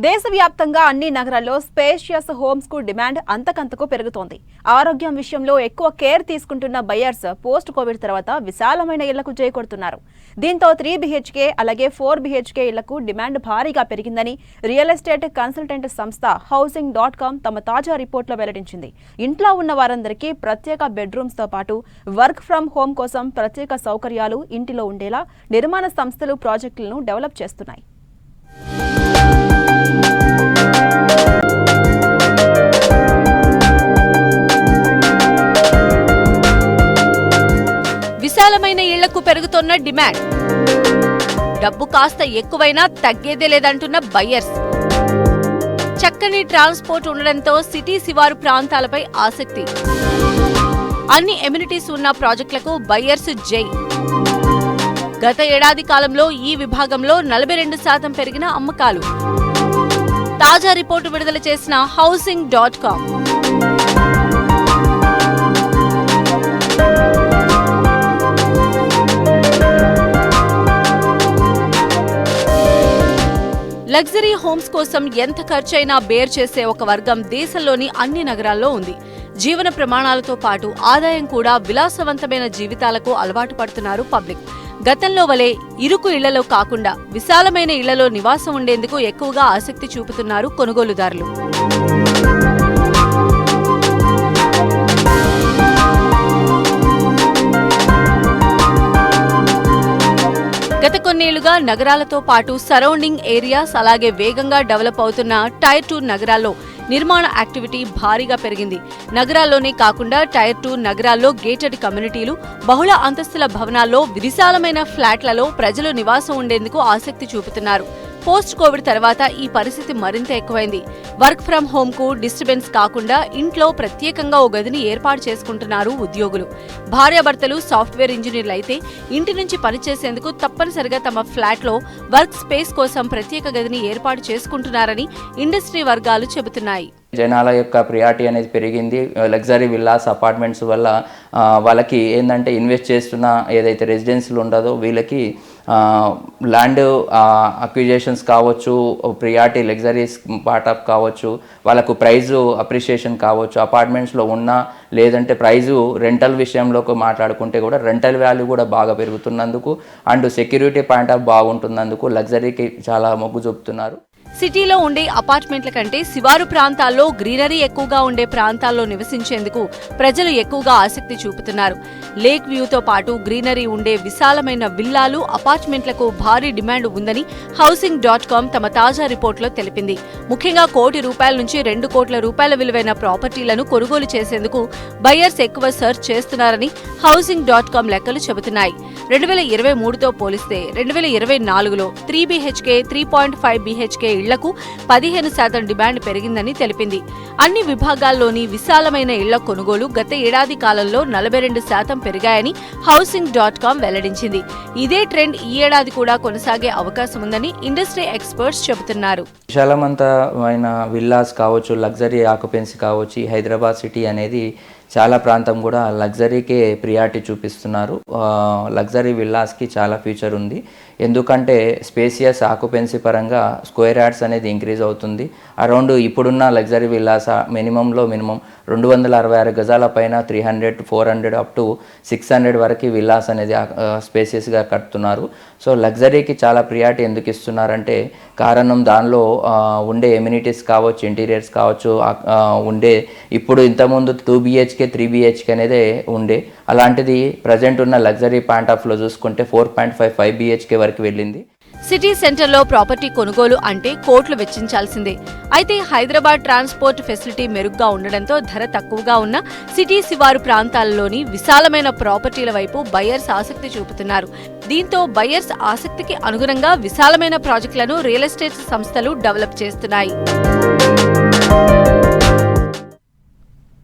దేశవ్యాప్తంగా అన్ని నగరాల్లో స్పేషియస్ హోమ్స్ కు డిమాండ్ అంతకంతకు పెరుగుతోంది. ఆరోగ్యం విషయంలో ఎక్కువ కేర్ తీసుకుంటున్న బయర్స్ పోస్ట్ కోవిడ్ తర్వాత విశాలమైన ఇళ్లకు చేకొడుతున్నారు. దీంతో 3 BHK అలాగే 4 BHK ఇళ్లకు డిమాండ్ భారీగా పెరిగిందని రియల్ ఎస్టేట్ కన్సల్టెంట్ సంస్థ housing.com తమ తాజా రిపోర్ట్లో వెల్లడించింది. ఇంట్లో ఉన్న వారందరికీ ప్రత్యేక బెడ్రూమ్స్ తో పాటు వర్క్ ఫ్రం హోమ్ కోసం ప్రత్యేక సౌకర్యాలు ఇంటిలో ఉండేలా నిర్మాణ సంస్థలు ప్రాజెక్టులను డెవలప్ చేస్తున్నాయి. విశాలమైన ఇళ్లకు పెరుగుతున్న డిమాండ్, డబ్బు కాస్త ఎక్కువైనా తగ్గేదే లేదంటున్న బయ్యర్స్, చక్కని ట్రాన్స్పోర్ట్ ఉండడంతో సిటీ శివారు ప్రాంతాలపై ఆసక్తి, అన్ని ఎమ్యూనిటీస్ ఉన్న ప్రాజెక్టులకు బయ్యర్స్ జై. గత ఏడాది కాలంలో ఈ విభాగంలో 42% పెరిగిన అమ్మకాలు. తాజా రిపోర్టు విడుదల చేసిన housing.com లగ్జరీ హోమ్స్ కోసం ఎంత ఖర్చైనా బేర్ చేసే ఒక వర్గం దేశంలోని అన్ని నగరాల్లో ఉంది. జీవన ప్రమాణాలతో పాటు ఆదాయం కూడా విలాసవంతమైన జీవితాలకు అలవాటు పడుతున్నారు పబ్లిక్. గతంలో వలె ఇరుకు ఇళ్లలో కాకుండా విశాలమైన ఇళ్లలో నివాసం ఉండేందుకు ఎక్కువగా ఆసక్తి చూపుతున్నారు కొనుగోలుదారులు. గత కొన్నేళ్లుగా నగరాలతో పాటు సరౌండింగ్ ఏరియాస్ అలాగే వేగంగా డెవలప్ అవుతున్న టైర్ 2 నగరాల్లో నిర్మాణ యాక్టివిటీ భారీగా పెరిగింది. నగరాల్లోనే కాకుండా టైర్ 2 నగరాల్లో గేటెడ్ కమ్యూనిటీలు, బహుళ అంతస్తుల భవనాల్లో విశాలమైన ఫ్లాట్లలో ప్రజలు నివాసం ఉండేందుకు ఆసక్తి చూపుతున్నారు. పోస్ట్ కోవిడ్ తర్వాత ఈ పరిస్థితి మరింత ఎక్కువైంది. వర్క్ ఫ్రం హోమ్ కు డిస్టర్బెన్స్ కాకుండా ఇంట్లో ప్రత్యేకంగా ఓ గదిని ఏర్పాటు చేసుకుంటున్నారు ఉద్యోగులు. భార్యాభర్తలు సాఫ్ట్వేర్ ఇంజనీర్లు అయితే ఇంటి నుంచి పనిచేసేందుకు తప్పనిసరిగా తమ ఫ్లాట్లో వర్క్ స్పేస్ కోసం ప్రత్యేక గదిని ఏర్పాటు చేసుకుంటున్నారని ఇండస్ట్రీ వర్గాలు చెబుతున్నాయి. జనాల యొక్క ప్రియారిటీ అనేది పెరిగింది. లగ్జరీ విల్లాస్ అపార్ట్మెంట్స్ వల్ల వాళ్ళకి ఏంటంటే ఇన్వెస్ట్ చేస్తున్న ఏదైతే రెసిడెన్సీలు ఉండదో వీళ్ళకి ల్యాండ్ అక్విజేషన్స్ కావచ్చు, ప్రియారిటీ లగ్జరీస్ పార్ట్ ఆఫ్ కావచ్చు, వాళ్ళకు ప్రైజు అప్రిషియేషన్ కావచ్చు, అపార్ట్మెంట్స్లో ఉన్న లేదంటే ప్రైజు రెంటల్ విషయంలో మాట్లాడుకుంటే కూడా రెంటల్ వాల్యూ కూడా బాగా పెరుగుతున్నందుకు అండ్ సెక్యూరిటీ పాయింట్ ఆఫ్ బాగుంటున్నందుకు లగ్జరీకి చాలా మొగ్గు చూపుతున్నారు. సిటీలో ఉండే అపార్ట్మెంట్ల కంటే శివారు ప్రాంతాల్లో గ్రీనరీ ఎక్కువగా ఉండే ప్రాంతాల్లో నివసించేందుకు ప్రజలు ఎక్కువగా ఆసక్తి చూపుతున్నారు. లేక్ వ్యూతో పాటు గ్రీనరీ ఉండే విశాలమైన విల్లాలు, అపార్ట్మెంట్లకు భారీ డిమాండ్ ఉందని housing.com తమ తాజా రిపోర్టులో తెలిపింది. ముఖ్యంగా ₹1 కోటి నుంచి ₹2 కోట్ల విలువైన ప్రాపర్టీలను కొనుగోలు చేసేందుకు బయ్యర్స్ ఎక్కువ సర్చ్ చేస్తున్నారని housing.com లెక్కలు చెబుతున్నాయి. 2023తో పోలిస్తే 2024లో 3 BHK, 3.5 BHK ఇళ్లకు 15% డిమాండ్ పెరిగిందని తెలిపింది. అన్ని విభాగాల్లోని విశాలమైన ఇళ్ల కొనుగోలు గత ఏడాది కాలంలో 42% పెరిగాయని housing.com వెల్లడించింది. ఇదే ట్రెండ్ ఈ ఏడాది కూడా కొనసాగే అవకాశం ఉందని ఇండస్ట్రీ ఎక్స్పర్ట్స్ చెబుతున్నారు. విశాలవంతమైన విల్లాస్ కావచ్చు, లగ్జరీ ఆక్యుపెన్సీ కావచ్చు, హైదరాబాద్ సిటీ అనేది చాలా ప్రాంతం కూడా లగ్జరీకే ప్రియారిటీ చూపిస్తున్నారు. లగ్జరీ విల్లాస్కి చాలా ఫ్యూచర్ ఉంది. ఎందుకంటే స్పేసియస్ ఆక్యుపెన్సీ పరంగా స్క్వేర్ యార్డ్స్ అనేది ఇంక్రీజ్ అవుతుంది. అరౌండ్ ఇప్పుడున్న లగ్జరీ విల్లాస్ మినిమం 266 గజాల పైన 300, 400 అప్ టు 600 వరకు విల్లాస్ అనేది స్పేసియస్గా కడుతున్నారు. సో లగ్జరీకి చాలా ప్రియారిటీ ఎందుకు ఇస్తున్నారంటే కారణం దానిలో ఉండే ఎమ్యూనిటీస్ కావచ్చు, ఇంటీరియర్స్ కావచ్చు, ఉండే ఇప్పుడు ఇంతకుముందు 2 BHK, 3 BHK అనేది ఉండే అలాంటిది ప్రజెంట్ ఉన్న లగ్జరీ పాయింట్ ఆఫ్ లో చూసుకుంటే 4.5, 5 BHK వరకు వెళ్ళింది. సిటీ సెంటర్లో ప్రాపర్టీ కొనుగోలు అంటే కోట్లు వెచ్చించాల్సిందే. అయితే హైదరాబాద్ ట్రాన్స్పోర్ట్ ఫెసిలిటీ మెరుగ్గా ఉండడంతో ధర తక్కువగా ఉన్న సిటీ శివారు ప్రాంతాల్లోని విశాలమైన ప్రాపర్టీల వైపు బయ్యర్స్ ఆసక్తి చూపుతున్నారు. దీంతో బయ్యర్స్ ఆసక్తికి అనుగుణంగా విశాలమైన ప్రాజెక్టులను రియల్ ఎస్టేట్ సంస్థలు డెవలప్ చేస్తున్నాయి.